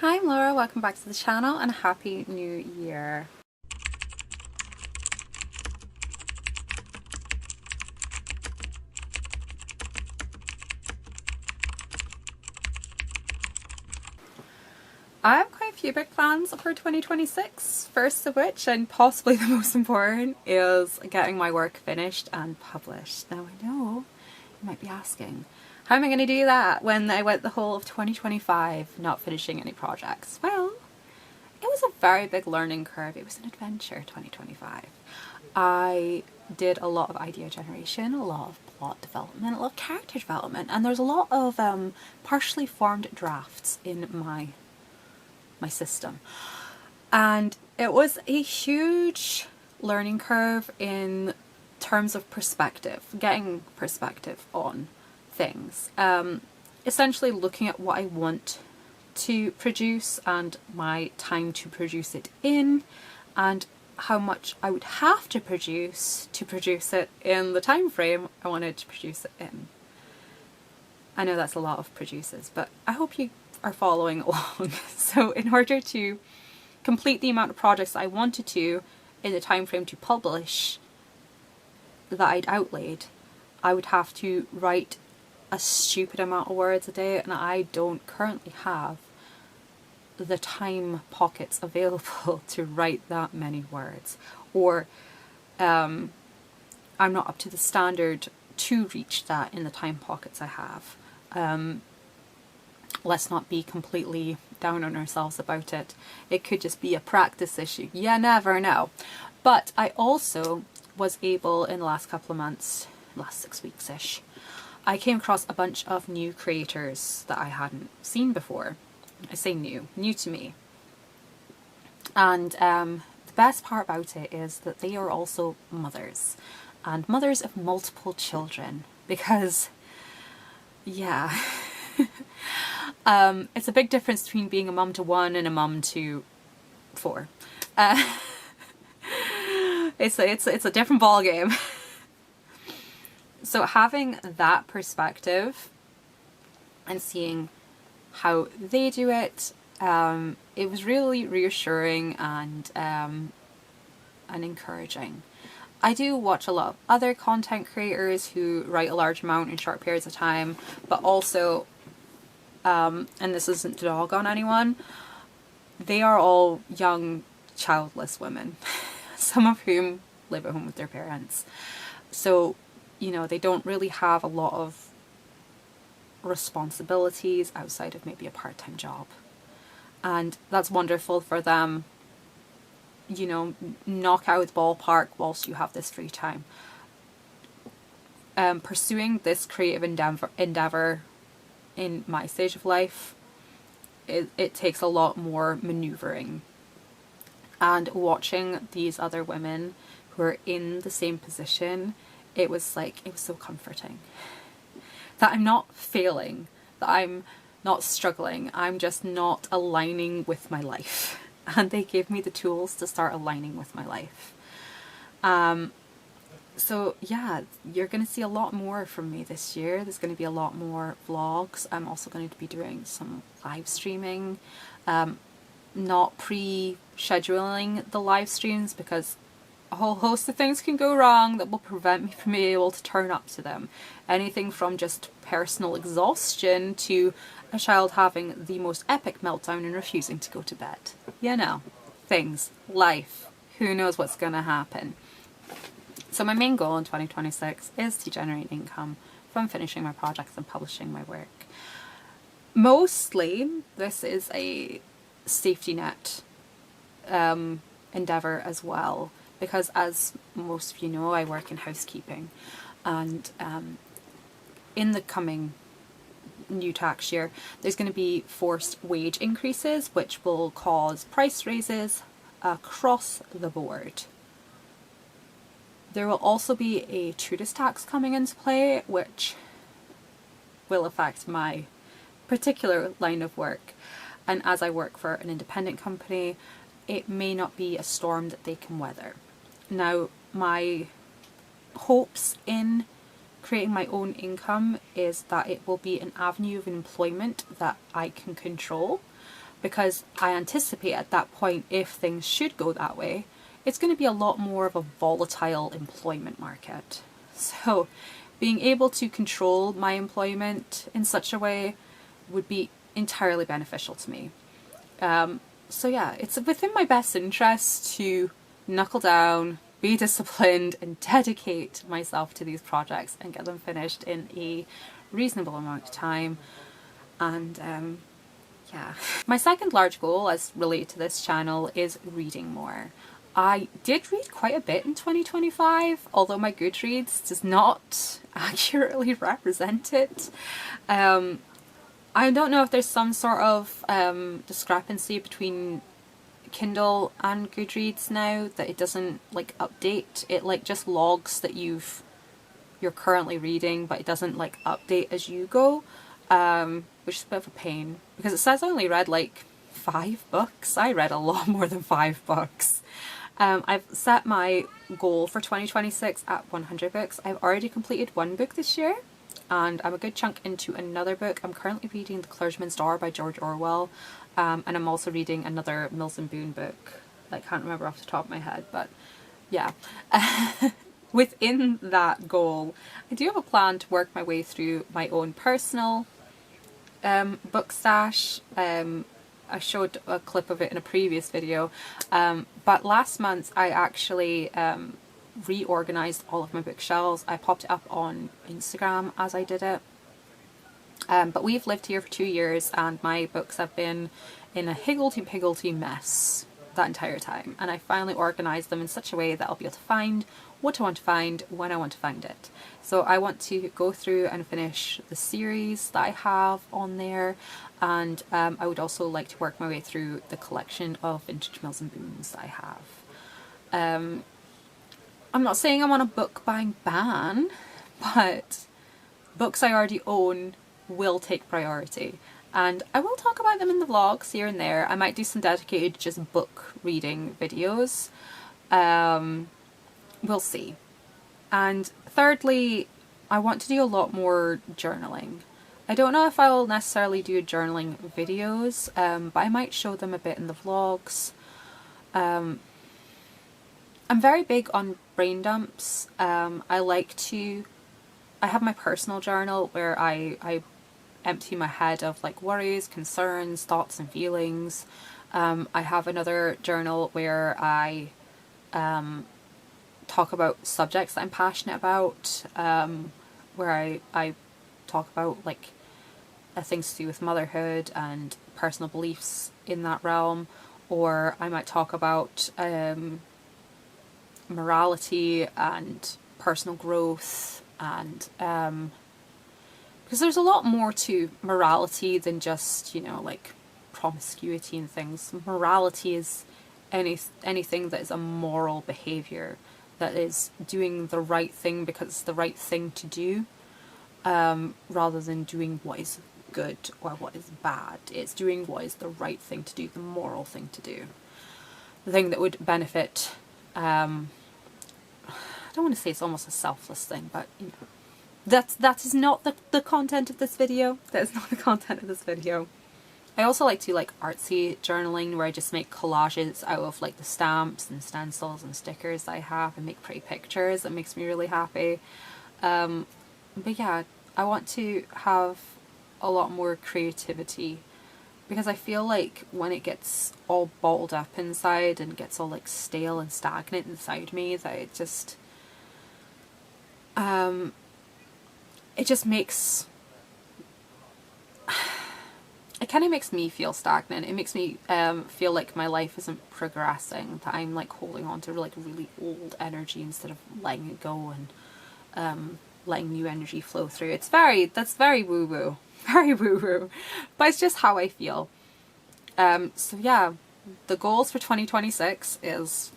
Hi, I'm Laura, welcome back to the channel and Happy New Year. I have quite a few big plans for 2026, first of which, and possibly the most important, is getting my work finished and published. Now I know you might be asking, how am I going to do that when I went the whole of 2025 not finishing any projects? Well, it was a very big learning curve. It was an adventure, 2025. I did a lot of idea generation, a lot of plot development, a lot of character development, and there's a lot of partially formed drafts in my system. And it was a huge learning curve in terms of perspective, getting perspective on things. Essentially looking at what I want to produce and my time to produce it in, and how much I would have to produce it in the time frame I wanted to produce it in. I know that's a lot of producers, but I hope you are following along. So in order to complete the amount of projects I wanted to in the time frame to publish that I'd outlaid, I would have to write a stupid amount of words a day, and I don't currently have the time pockets available to write that many words, or I'm not up to the standard to reach that in the time pockets I have. Let's not be completely down on ourselves about it. It could just be a practice issue. You never know. But I also was able in the last couple of months, last 6 weeks-ish, I came across a bunch of new creators that I hadn't seen before. I say new to me. And the best part about it is that they are also mothers. And mothers of multiple children. Because, yeah... it's a big difference between being a mum to one and a mum to four. It's a different ball game. So having that perspective and seeing how they do it, it was really reassuring and encouraging. I do watch a lot of other content creators who write a large amount in short periods of time, but also, and this isn't to dog on anyone, they are all young, childless women, some of whom live at home with their parents. So, you know, they don't really have a lot of responsibilities outside of maybe a part-time job. And that's wonderful for them. You know, knock out the ballpark whilst you have this free time. Pursuing this creative endeavor in my stage of life, it takes a lot more maneuvering. And watching these other women who are in the same position, it was so comforting. That I'm not failing, that I'm not struggling, I'm just not aligning with my life. And they gave me the tools to start aligning with my life. So yeah, you're going to see a lot more from me this year. There's going to be a lot more vlogs. I'm also going to be doing some live streaming. Not pre-scheduling the live streams because a whole host of things can go wrong that will prevent me from being able to turn up to them. Anything from just personal exhaustion to a child having the most epic meltdown and refusing to go to bed. You know, things, life, who knows what's going to happen. So my main goal in 2026 is to generate income from finishing my projects and publishing my work. Mostly, this is a safety net endeavour as well, because as most of you know, I work in housekeeping, and in the coming new tax year there's going to be forced wage increases which will cause price raises across the board. There will also be a Trudeau tax coming into play which will affect my particular line of work, and as I work for an independent company, it may not be a storm that they can weather. Now, my hopes in creating my own income is that it will be an avenue of employment that I can control, because I anticipate at that point, if things should go that way, it's going to be a lot more of a volatile employment market. So being able to control my employment in such a way would be entirely beneficial to me. So yeah, it's within my best interest to knuckle down, be disciplined, and dedicate myself to these projects and get them finished in a reasonable amount of time. And yeah. My second large goal as related to this channel is reading more. I did read quite a bit in 2025, although my Goodreads does not accurately represent it. I don't know if there's some sort of discrepancy between Kindle and Goodreads now, that it doesn't like update. It like just logs that you're currently reading, but it doesn't like update as you go, which is a bit of a pain because it says I only read like 5 books. I read a lot more than 5 books. I've set my goal for 2026 at 100 books. I've already completed 1 book this year, and I'm a good chunk into another book. I'm currently reading The Clergyman's Daughter by George Orwell, and I'm also reading another Mills and Boon book. I can't remember off the top of my head, but yeah. Within that goal, I do have a plan to work my way through my own personal book stash. I showed a clip of it in a previous video, but last month I actually reorganized all of my bookshelves. I popped it up on Instagram as I did it. But we've lived here for 2 years and my books have been in a higgledy-piggledy mess that entire time. And I finally organised them in such a way that I'll be able to find what I want to find when I want to find it. So I want to go through and finish the series that I have on there, and I would also like to work my way through the collection of vintage Mills and Boons that I have. I'm not saying I'm on a book buying ban, but books I already own will take priority. And I will talk about them in the vlogs here and there. I might do some dedicated just book reading videos. We'll see. And thirdly, I want to do a lot more journaling. I don't know if I will necessarily do journaling videos, but I might show them a bit in the vlogs. I'm very big on brain dumps. I have my personal journal where I empty my head of like worries, concerns, thoughts and feelings. I have another journal where I talk about subjects that I'm passionate about, where I talk about like things to do with motherhood and personal beliefs in that realm, or I might talk about morality and personal growth, and because there's a lot more to morality than just, you know, like promiscuity and things. Morality is anything that is a moral behaviour, that is doing the right thing because it's the right thing to do, rather than doing what is good or what is bad. It's doing what is the right thing to do, the moral thing to do, the thing that would benefit. I don't want to say it's almost a selfless thing, but you know, that is not the content of this video. That is not the content of this video. I also like to like artsy journaling, where I just make collages out of like the stamps and stencils and stickers that I have and make pretty pictures. That makes me really happy. But yeah, I want to have a lot more creativity, because I feel like when it gets all bottled up inside and gets all like stale and stagnant inside me, that it just makes, it kind of makes me feel stagnant. It makes me feel like my life isn't progressing, that I'm like holding on to like really old energy instead of letting it go and letting new energy flow through. That's very woo-woo. Very woo-woo. But it's just how I feel. So yeah, the goals for 2026 is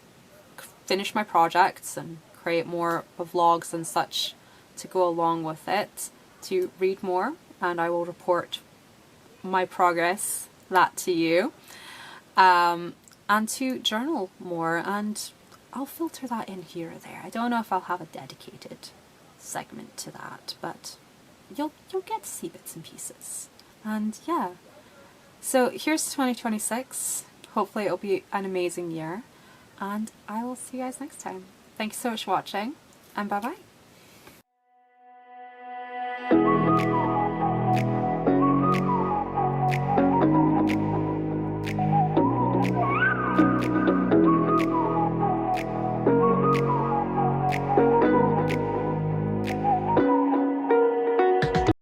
finish my projects and create more vlogs and such to go along with it, to read more, and I will report my progress that to you, and to journal more, and I'll filter that in here or there. I don't know if I'll have a dedicated segment to that, but you'll get to see bits and pieces. And yeah, So here's 2026. Hopefully it'll be an amazing year, and I will see you guys next time. Thank you so much for watching, and bye bye.